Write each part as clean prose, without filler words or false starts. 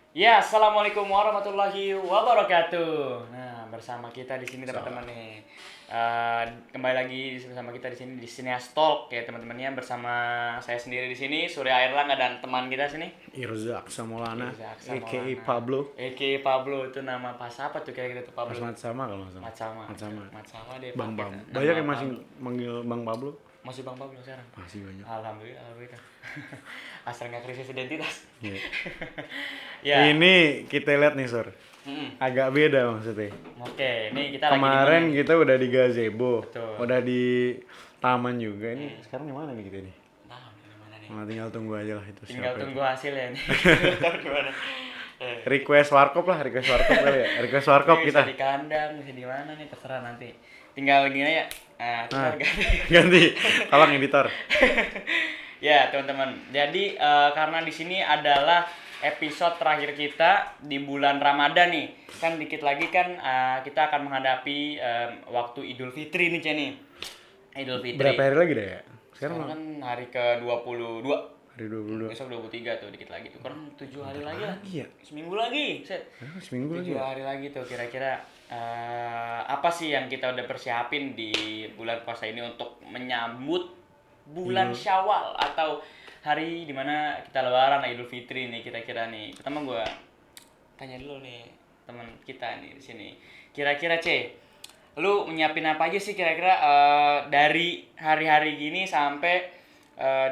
Ya, assalamualaikum warahmatullahi wabarakatuh. Nah, bersama kita di sini teman-teman nih. Kembali lagi bersama kita di sini di Sineas Talk ya teman-temannya, bersama saya sendiri di sini Surya Airlangga dan teman kita sini Irzak Samolana, Irzak a.k.a. Maulana. Pablo. A.K.A. Pablo itu nama pas apa tuh kira-kira tuh Mas Pablo? Mat sama kalau nggak salah. Matsama. Mat sama. Matsama deh Bang pakai Bang. nama Banyak yang masih Pablo. manggil Bang Pablo. Masih Bang Pablo sekarang. Masih banyak. Alhamdulillah, alhamdulillah. Asal nggak krisis identitas. Iya. Ya. Ini kita lihat nih Sur. Mm-mm. Agak beda maksudnya. Oke, ini kita lagi di mana Kemarin nih? kita udah di gazebo. Betul. Udah di taman juga. Ini sekarang di mana nih kita nih? Nah, di mana nih? Nah, tinggal tunggu aja lah itu Tinggal siapa tunggu itu. hasilnya nih. Tahu gimana? Request warkop lah, request warkop kali ya. Request warkop Ini kita. bisa di kandang, bisa di mana nih, terserah nanti. Tinggal gini ya. Nah, tinggal Nah. ganti. Ganti. Tolong editor. Ya, teman-teman. Jadi karena di sini adalah episode terakhir kita di bulan Ramadan nih. Kan dikit lagi kan kita akan menghadapi waktu Idul Fitri nih, Jenny. Idul Fitri. Berapa hari lagi dah ya? Sekarang kan hari ke-22. Hari 22. Besok 23 tuh, dikit lagi tuh. Kan 7 hari lagi lah. Iya. Seminggu lagi. Set. Seminggu lagi 7 ya? hari lagi tuh kira-kira apa sih yang kita udah persiapin di bulan puasa ini untuk menyambut bulan Syawal atau hari dimana kita lebaran Idul Fitri nih kira-kira nih. Pertama gue tanya dulu nih teman kita nih di sini. Kira-kira lu nyiapin apa aja sih kira-kira dari hari-hari gini sampai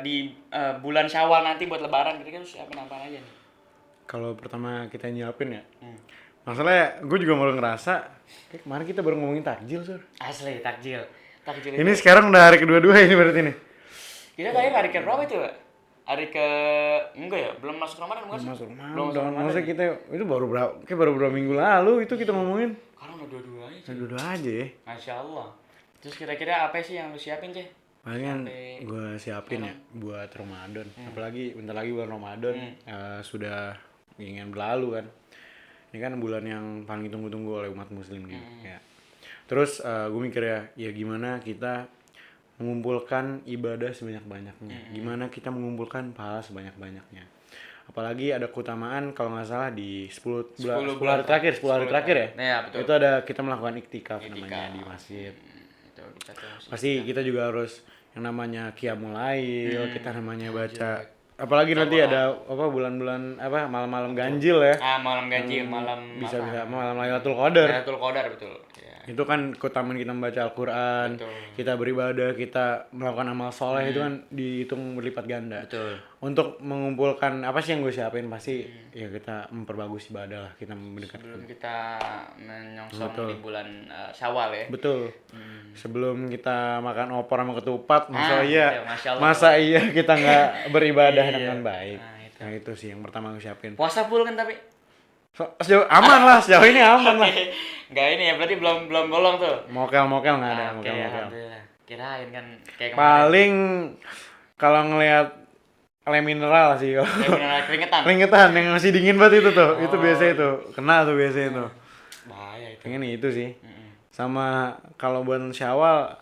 di bulan Syawal nanti buat lebaran, kira-kira lu siapin apa aja nih? Kalau pertama kita nyiapin ya, masalahnya gue juga baru ngerasa, kayak kemarin kita baru ngomongin takjil Sur. Asli takjil. Takjil Ini sekarang udah hari kedua-dua ini berarti nih. kita tadi hari ke berapa itu, Pak? Hari ke enggak ya? Belum masuk Ramadan bukan sih? Masuk Belum masuk Ramadan, Ramadan. maksudnya kita itu baru berapa, kayak baru beberapa minggu lalu itu kita ngomongin. Sekarang udah dua-duanya. Dua-dua aja ya. Masya Allah. Terus kira-kira apa sih yang lu siapin, Ceh? Palingan gue siapin ya buat Ramadan. Apalagi bentar lagi bulan Ramadan sudah ingin berlalu kan. Ini kan bulan yang paling ditunggu-tunggu oleh umat muslim gitu ya. Terus gue mikir ya gimana kita mengumpulkan ibadah sebanyak-banyaknya. Gimana kita mengumpulkan pahala sebanyak-banyaknya. Apalagi ada keutamaan kalau nggak salah di 10 hari terakhir, 10 hari terakhir ya. Iya, betul. Itu ada kita melakukan iktikaf namanya di masjid. Itu kita tuh. Pasti kita juga harus yang namanya qiyamul lail, kita namanya baca. Apalagi nanti ada apa bulan-bulan apa malam-malam ganjil ya. Malam ganjil, malam Bisa malam Lailatul Qadar. Lailatul Qadar, betul. Ya. Itu kan keutamaan kita membaca Al-Qur'an, Betul. kita beribadah, kita melakukan amal soleh itu kan dihitung berlipat ganda. Betul. Untuk mengumpulkan apa sih yang gue siapin pasti ya kita memperbagus ibadah lah, kita mendekat. Sebelum kita menyongsong di bulan Syawal ya. Betul. Sebelum kita makan opor sama ketupat, Masya Allah. masa iya kita nggak beribadah dengan baik. Nah, Nah itu sih yang pertama gue siapin. Puasa full kan tapi? Sejauh aman lah, sejauh ini aman lah. Enggak ini ya, berarti belum bolong tuh. Mokel nggak ada, Oke, mokel. alhamdulillah. Kirain kan kayak kemarin. Paling kalau ngelihat lem mineral sih. Kayak beneran keringetan. Keringetan yang masih dingin banget itu tuh, itu biasa itu, kena tuh biasa itu. Bahaya itu. Pengen itu sih. Sama kalau buat Syawal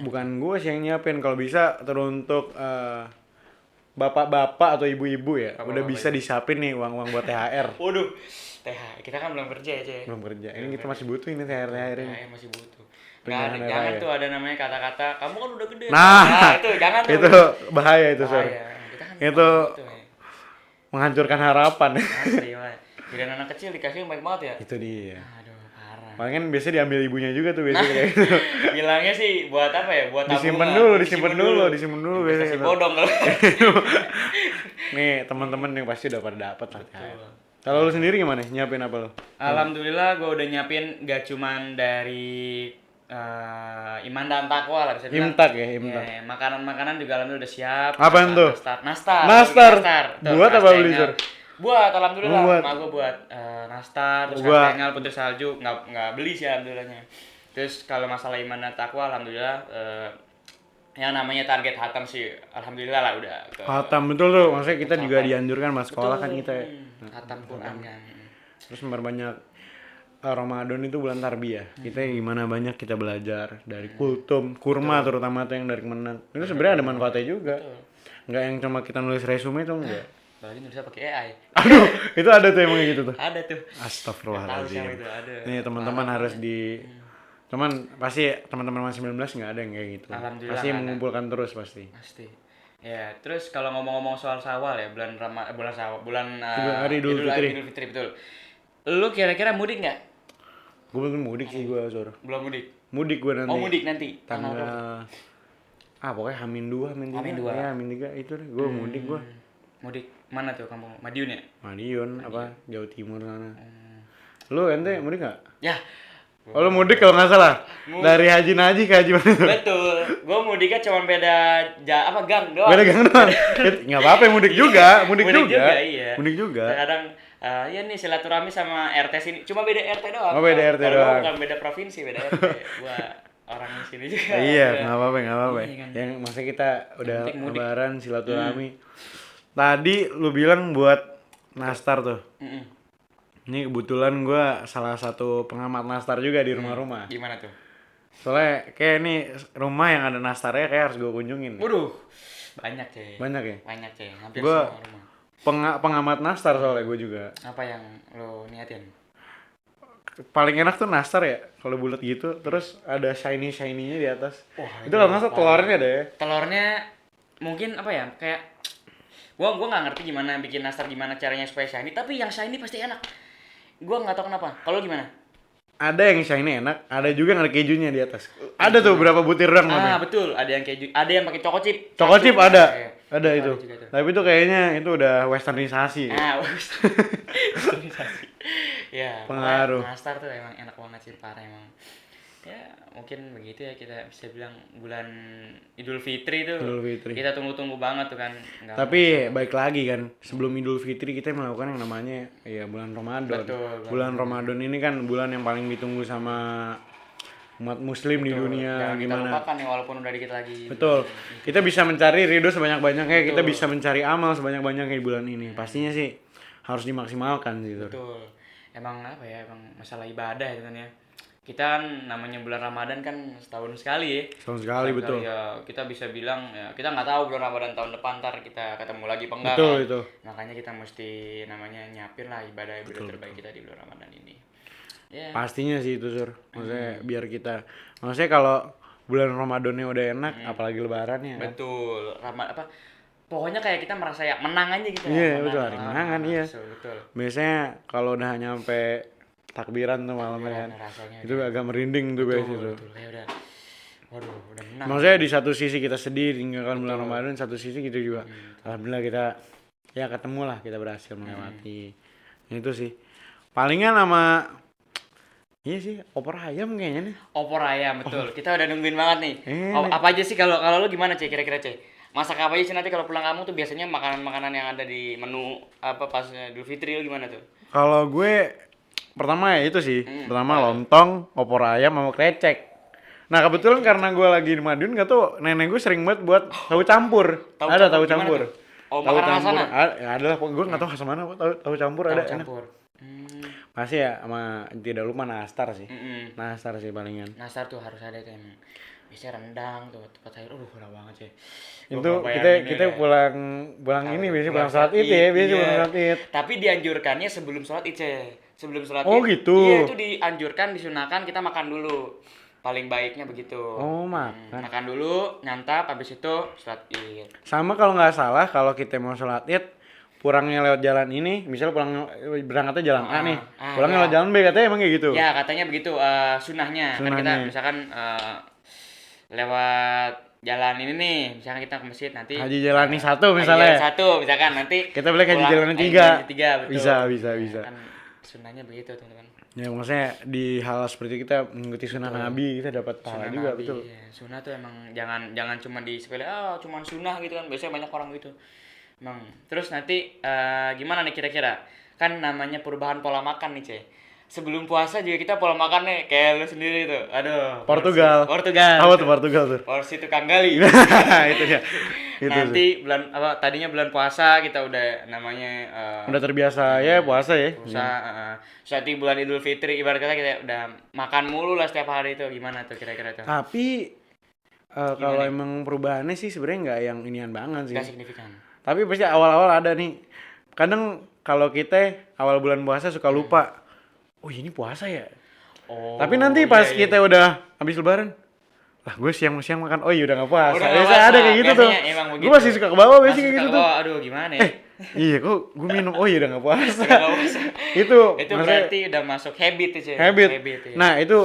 bukan gue sih yang nyiapin, kalau bisa teruntuk bapak-bapak atau ibu-ibu ya, udah bisa disiapin nih uang-uang buat THR. Waduh. THR, kita kan belum kerja ya, Cek. Belum kerja. Ini kita masih butuh ini THR ini. THR masih butuh. Tunjangan hari Jangan raya. tuh ada namanya kata-kata, kamu kan udah gede. Nah, itu jangan tuh. Itu bahaya itu, Sur. Bahaya. Kita kan Itu gitu, ya. menghancurkan harapan. Asli, Mas. Kirain anak kecil dikasih yang baik banget ya. Itu dia. Aduh, parah. Paling kan biasanya diambil ibunya juga tuh biasanya kayak gitu. Bilangnya sih buat apa ya? Buat Disimpan tabungan. dulu, disimpan dulu biasanya Kasih gitu. bodong kalau. Nih, teman-teman yang pasti udah pada dapat lah THR. Kalau lu sendiri gimana? Nyiapin apa lu? Alhamdulillah gue udah nyiapin gak cuman dari iman dan takwa lah bisa bilang. Imtak ya, imtak. Ya, makanan-makanan juga alhamdulillah udah siap. Apaan tuh? Nastar. Nastar. Tuh, Buat apa kastengel. beli, Sur? Buat, alhamdulillah. Buat. Mak gue buat nastar, terus Gua- kastengel, putri salju. Nggak beli sih alhamdulillahnya. Terus kalau masalah iman dan takwa, alhamdulillah yang namanya target hatam sih, alhamdulillah lah udah ke Hatam betul tuh, maksudnya kita juga dianjurkan mas sekolah kan kita. hatam Quran kan. Terus memperbanyak Ramadan itu bulan tarbiyah. Kita gimana banyak kita belajar dari kultum, kurma terutama tuh yang dari Kemenang. Itu sebenarnya ada manfaatnya juga. Enggak yang cuma kita nulis resume itu enggak. Apalagi nulisnya pakai AI. Aduh, itu ada tuh emang gitu tuh. Ada tuh. Nggak tahu siapa Astagfirullahaladzim. itu, ada. Nih teman-teman Parah harus banget. di cuman pasti teman-teman masih 19 nggak ada yang kayak gitu. Alhamdulillah Pasti nggak ada. mengumpulkan terus pasti. Pasti. Ya, terus kalau ngomong-ngomong soal Syawal ya, bulan Syawal, bulan Hari Idul Fitri. Idul Fitri betul. Lu kira-kira mudik nggak? Gue belum mudik sih gue, Sor. Belum mudik. Mudik gue nanti. Oh, mudik nanti. Tanggal Tanggal berapa? pokoknya Hamin 2, Hamin 3. Hamin 2. Ya, Hamin 3 itu deh. Gue mudik gue. Mudik mana tuh kamu? Madiun ya? Madiun apa Jawa Timur sana. Lu ente mudik nggak? Ya, Oh lu mudik kalau nggak salah. Dari Haji Naji ke Haji mana tuh? betul. Gue mudiknya cuma beda gang doang. Beda gang doang. Nggak apa-apa mudik juga, mudik juga. Iya. Mudik juga. Kadang ya nih silaturahmi sama RT sini. Cuma beda RT doang. Oh, beda RT Kalau gua doang. bukan beda provinsi, beda RT. Gua orang di sini juga. Iya, nggak apa-apa, nggak apa-apa. Iya kan. Yang masa kita udah penting mudik. lebaran silaturahmi. Tadi lu bilang buat nastar tuh. Mm-mm. Ini kebetulan gue salah satu pengamat nastar juga di rumah-rumah. Gimana tuh? Soalnya kayak ini rumah yang ada nastarnya kayak harus gue kunjungin. Waduh, banyak cuy. Banyak ya? Banyak cuy. Hampir Gua- semua rumah. Pengamat nastar soalnya gue juga. Apa yang lo niatin? Paling enak tuh nastar ya, kalau bulat gitu. Terus ada shiny-shiny-nya di atas. Wah, Itu kalau nggak salah telurnya deh. Telurnya mungkin apa ya? Kayak gua nggak ngerti gimana bikin nastar, gimana caranya supaya shiny, tapi yang shiny pasti enak. Gua nggak tahu kenapa. Kalau gimana? Ada yang shiny enak, ada juga yang ada kejunya di atas. Ada tuh berapa butir doang Ah, tapi. betul. Ada yang keju, ada yang pakai choco chip. Choco chip Satu. ada. Iya. Ada itu. juga tuh. Tapi itu kayaknya itu udah westernisasi. Ah, bagus. Ya, Pengaruh. pokoknya nastar tuh emang enak banget sih, parah emang. Ya, mungkin begitu ya kita bisa bilang bulan Idul Fitri tuh. Idul Fitri. Kita tunggu-tunggu banget tuh kan. Nggak Tapi baik lagi kan, sebelum Idul Fitri kita melakukan yang namanya ya bulan Ramadan. Betul, Bulan Ramadan ini kan bulan yang paling ditunggu sama umat muslim di dunia. jangan kita Gimana? lupakan ya walaupun udah dikit lagi. Betul. Kita bisa mencari ridho sebanyak-banyaknya, kita bisa mencari amal sebanyak-banyaknya di bulan ini. Pastinya sih harus dimaksimalkan gitu. Betul. Emang apa ya? Emang masalah ibadah itu kan ya. Kita kan namanya bulan Ramadan kan setahun sekali ya. Setahun sekali betul. Ya, kita bisa bilang ya, kita nggak tahu bulan Ramadan tahun depan ntar kita ketemu lagi apa enggak. Betul kan? itu. Makanya kita mesti namanya nyiapin lah ibadah terbaik kita di bulan Ramadan ini. Ya. Pastinya sih itu Sur. Maksudnya biar kita maksudnya kalau bulan Ramadannya udah enak, apalagi lebarannya kan. Betul. Pokoknya kayak kita merasa ya menang aja gitu. Iya, ya. betul, hari kemenangan, iya. Betul. Biasanya kalau udah nyampe takbiran tuh malamnya kan. Rasanya Itu agak merinding tuh guys itu. betul. Ya udah. Waduh, udah menang. Maksudnya di satu sisi kita sedih tinggalkan bulan Ramadan, satu sisi kita juga alhamdulillah kita ya ketemu lah, kita berhasil melewati. Itu sih. Palingan sama iya sih, opor ayam kayaknya nih. Opor ayam betul. Kita udah nungguin banget nih. Enak. Apa aja sih kalau lu gimana Cek kira-kira Cek? Masak apa aja sih nanti kalau pulang kamu tuh biasanya makanan-makanan yang ada di menu apa pas Idul Fitri lu gimana tuh? Kalau gue pertama ya itu sih. Pertama lontong, opor ayam sama krecek. Nah kebetulan karena gue lagi di Madiun gak tuh nenek gue sering banget buat tahu campur. Ada tahu gimana campur. tuh? Oh, Tahu makanan khas campur. sana? Ada lah, gue nggak tahu khas mana. Tahu campur ada. Tahu Enak. campur. Pasti ya sama tidak lupa nastar sih. Mm-mm. Nastar sih palingan. Nastar tuh harus ada tuh emang. Biasanya rendang tuh tempat sayur. Udah banget sih. Itu kita pulang ini biasanya pulang salat Id ya, biasanya pulang salat Id. Tapi dianjurkannya sebelum sholat Id, Cek. Sebelum sholat Oh, Id. gitu. Iya, itu dianjurkan, disunahkan kita makan dulu. Paling baiknya begitu. Oh, makan. Makan dulu, nyantap, habis itu sholat Id. Sama kalau nggak salah kalau kita mau sholat Id pulangnya lewat jalan ini, misalnya berangkatnya jalan A nih, pulangnya lewat jalan B katanya emang kayak gitu. Ya, katanya begitu sunahnya. Kan kita misalkan lewat jalan ini nih, misalkan kita ke masjid nanti Haji Jalani 1 Haji misalnya. Jalani 1 misalkan nanti Kita balik Haji pulang Jalani 3. Haji Jalani 3 betul. Bisa. Kan sunahnya begitu, teman-teman. Ya maksudnya di hal seperti kita mengikuti sunnah Nabi kita dapat pahala juga Nabi, betul. iya. Sunnah tuh emang jangan cuma di sepele, cuma sunnah gitu kan. Biasanya banyak orang gitu. Emang. Terus nanti gimana nih kira-kira? Kan namanya perubahan pola makan nih, Ce. Sebelum puasa juga kita pola makan nih kayak lu sendiri tuh. Aduh. Portugal. Portugal. Apa tuh Portugal tuh? Porsi tukang gali. Itu dia. Itu Nanti tadinya bulan puasa kita udah namanya udah terbiasa ya puasa ya. puasa saat bulan Idul Fitri ibarat kata kita udah makan mulu lah setiap hari itu gimana tuh kira-kira tuh? Tapi kalau emang perubahannya sih sebenarnya nggak yang inian banget sih. Gak signifikan. Tapi pasti awal-awal ada nih. Kadang kalau kita awal bulan puasa suka lupa. Oh ini puasa ya. Oh. Tapi nanti pas kita udah habis lebaran, lah gue siang-siang makan, oh iya udah gak puasa. Udah nggak Biasa puasa. ada kayak gitu tuh. Biasanya emang Gue begitu. masih suka ke bawah biasanya Masih kayak gitu suka tuh. bawa, aduh gimana ya? Iya kok gue minum, oh iya udah gak puasa. Nggak puasa. Itu Itu maksudnya berarti udah masuk habit itu. habit. Ya. Nah itu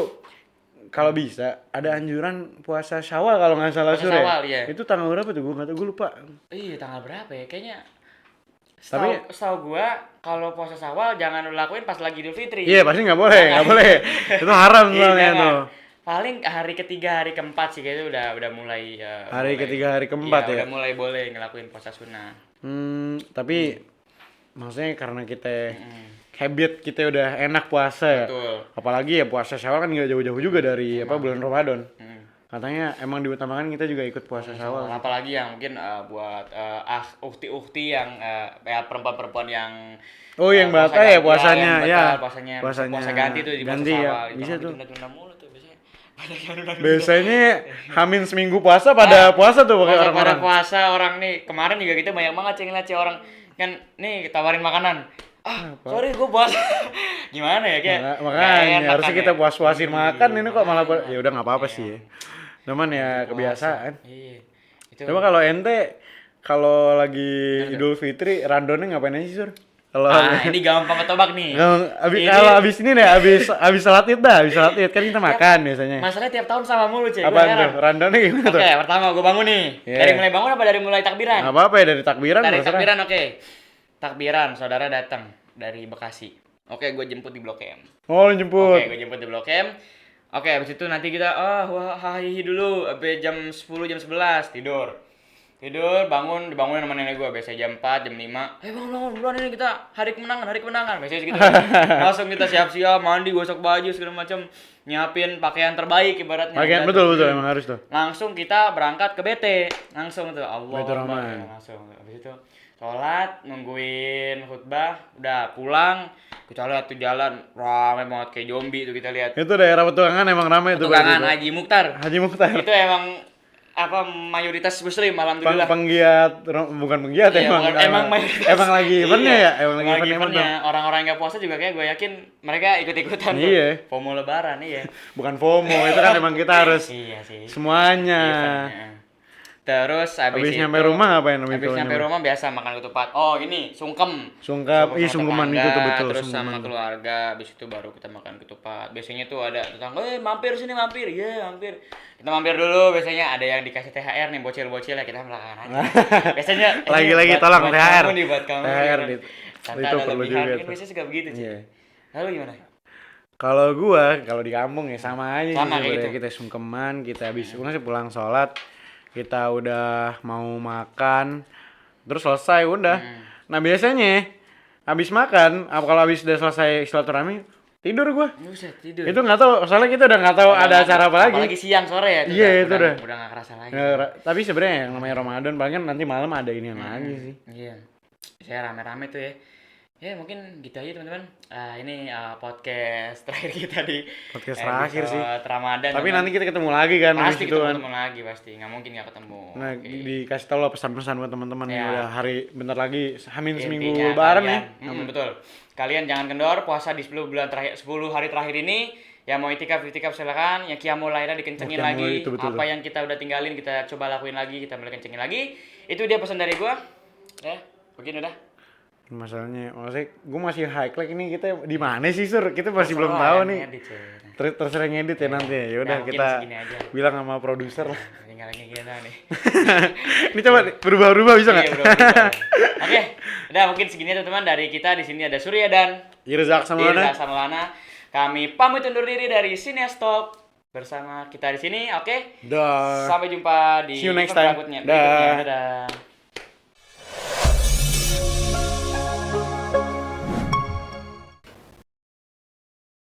kalau bisa ada anjuran puasa Syawal kalau nggak salah Puasa Sur ya. Syawal, iya. Itu tanggal berapa tuh? Gue nggak tahu, gue lupa. Iya, tanggal berapa ya? Kayaknya Tapi- setahu gua kalau puasa Syawal jangan lu lakuin pas lagi Idul Fitri. Iya pasti nggak boleh, nggak boleh. Itu haram Iya, soalnya jangan. tuh. Paling hari ketiga, hari keempat sih kayaknya udah mulai Hari mulai- ketiga, hari keempat ya? Udah mulai boleh ngelakuin puasa sunnah. Tapi maksudnya karena kita habit kita udah enak puasa ya. Betul. Apalagi ya puasa Syawal kan nggak jauh-jauh juga dari bulan Ramadan. Hmm. Katanya emang diutamakan kita juga ikut puasa Syawal. Apalagi yang mungkin buat ukti-ukti yang ya perempuan-perempuan yang Oh, yang puasa batal ya ganti, puasanya, yang ya. batal puasanya Puasanya puasa ganti tuh di puasa ganti ya, Syawal. Itu bisa kan tuh. ditunda-tunda mulu tuh biasanya. Banyak yang nunda-nunda. Biasanya hamin seminggu puasa pada puasa tuh pakai Pada orang-orang. puasa orang nih kemarin juga kita banyak banget ceng orang kan nih tawarin makanan. Sorry gue puasa. Gimana ya kayak Makanya harusnya kita puas-puasin makan ini kok malah ya udah nggak apa-apa Iya. sih. Cuman ya kebiasaan. Iya. Itu Coba kalau ente kalau lagi Idul Fitri randonnya ngapain aja sih, Sur? Kalau ini gampang ketebak nih. kalau abis ini deh, abis salat id dah, abis salat id kan kita makan biasanya. Masalahnya tiap tahun sama mulu, Cek. Apaan tuh? Randonnya gimana tuh? Oke, pertama gue bangun nih. Iya. Dari mulai bangun apa dari mulai takbiran? Nggak apa-apa ya dari takbiran Dari terserah. takbiran, oke. Takbiran, saudara datang dari Bekasi. Oke, gue jemput di Blok M. Oh, lu jemput. Oke, gue jemput di Blok M. Oke, habis itu nanti kita hahihi dulu sampai jam 10, jam 11 tidur. Dibangunin sama nenek gue, biasanya jam 4, jam 5. Bangun, buruan ini kita hari kemenangan. Biasanya segitu. Langsung kita siap-siap, mandi, gosok baju segala macam, nyiapin pakaian terbaik ibaratnya. Pakaian betul emang harus tuh. Langsung kita berangkat ke BT. Langsung tuh Allah. Baitur Rahman. Langsung. Habis itu sholat, nungguin khutbah, udah pulang. Kita lihat tuh jalan ramai banget kayak zombie tuh kita lihat. Itu daerah Petualangan emang ramai tuh. Petualangan berarti Haji Mukhtar. tuh. Haji Mukhtar. Itu emang mayoritas muslim alhamdulillah. Bukan penggiat Iya, emang mayoritas. Emang lagi eventnya ya? Emang lagi lagi eventnya eventnya. Orang-orang yang nggak puasa juga kayak gue yakin mereka ikut-ikutan tuh. Iya. FOMO lebaran, iya. Bukan FOMO, itu kan emang kita harus Iya sih. semuanya. Eventnya. Terus Habis nyampe rumah ngapain? Habis nyampe rumah biasa makan ketupat. Oh, ini sungkem. Sungkap, Sama sungkeman tetangga, itu tuh betul. Terus sama Sungkeman. keluarga, habis itu baru kita makan ketupat. Biasanya tuh ada tetangga, mampir sini mampir. Iya, mampir. Kita mampir dulu, biasanya ada yang dikasih THR nih, bocil-bocil ya kita belakangan aja. Biasanya Lagi-lagi buat- tolong buat THR. kamu nih, buat kamu. THR gitu. itu. Tanpa Itu ada perlu lebihan, juga kan tuh. biasanya suka begitu, Ci. Iya. Lalu gimana? Kalau gua, kalau di kampung ya sama aja Sama sih kayak sebenarnya. gitu. Kita sungkeman, kita habis pulang sholat, kita udah mau makan, terus selesai udah. Nah biasanya habis makan, kalau habis udah selesai silaturahmi, tidur gua. Buset, tidur. Itu nggak tahu, soalnya kita udah nggak tahu ada acara apa lagi. Apalagi siang sore ya. Iya, itu udah. Udah nggak kerasa lagi. Tapi sebenarnya yang namanya Ramadan paling kan nanti malam ada ini lagi sih. Iya. Saya rame-rame tuh ya. Ya mungkin gitu aja teman-teman. Ini podcast terakhir kita di Podcast terakhir sih. Ramadan. Tapi teman. nanti kita ketemu lagi kan habis pasti itu ketemu kan. teman lagi pasti. Nggak mungkin nggak ketemu. Nah, Oke. dikasih tahu lah pesan-pesan buat teman-teman yang Ya. udah hari bentar lagi hamin seminggu Intinya lebaran kalian, ya. betul. Kalian jangan kendor puasa di 10 hari terakhir ini. Ya mau itikaf silakan. Ya qiyamul lailnya dikencengin Qiyamul lagi. lail itu betul Apa tuh. yang kita udah tinggalin kita coba lakuin lagi, kita mulai kencengin lagi. Itu dia pesan dari gua. Ya, begini udah. Maksudnya gue masih high click ini kita di mana sih Sur? Kita masih belum tahu nih. Terserah ngedit ya nanti ya. Yaudah mungkin kita segini aja. bilang sama produser lah. Tinggal kita nih. Ini coba berubah-ubah bisa nggak? Iya, bro, bisa. Oke, udah mungkin segini teman-teman dari kita. Di sini ada Surya dan Irzak sama Irza mana? sama Lana. Kami pamit undur diri dari Sinias Talk bersama kita di sini. Oke. Dah. Sampai jumpa di See you next episode time. berikutnya. Dah. Dadah.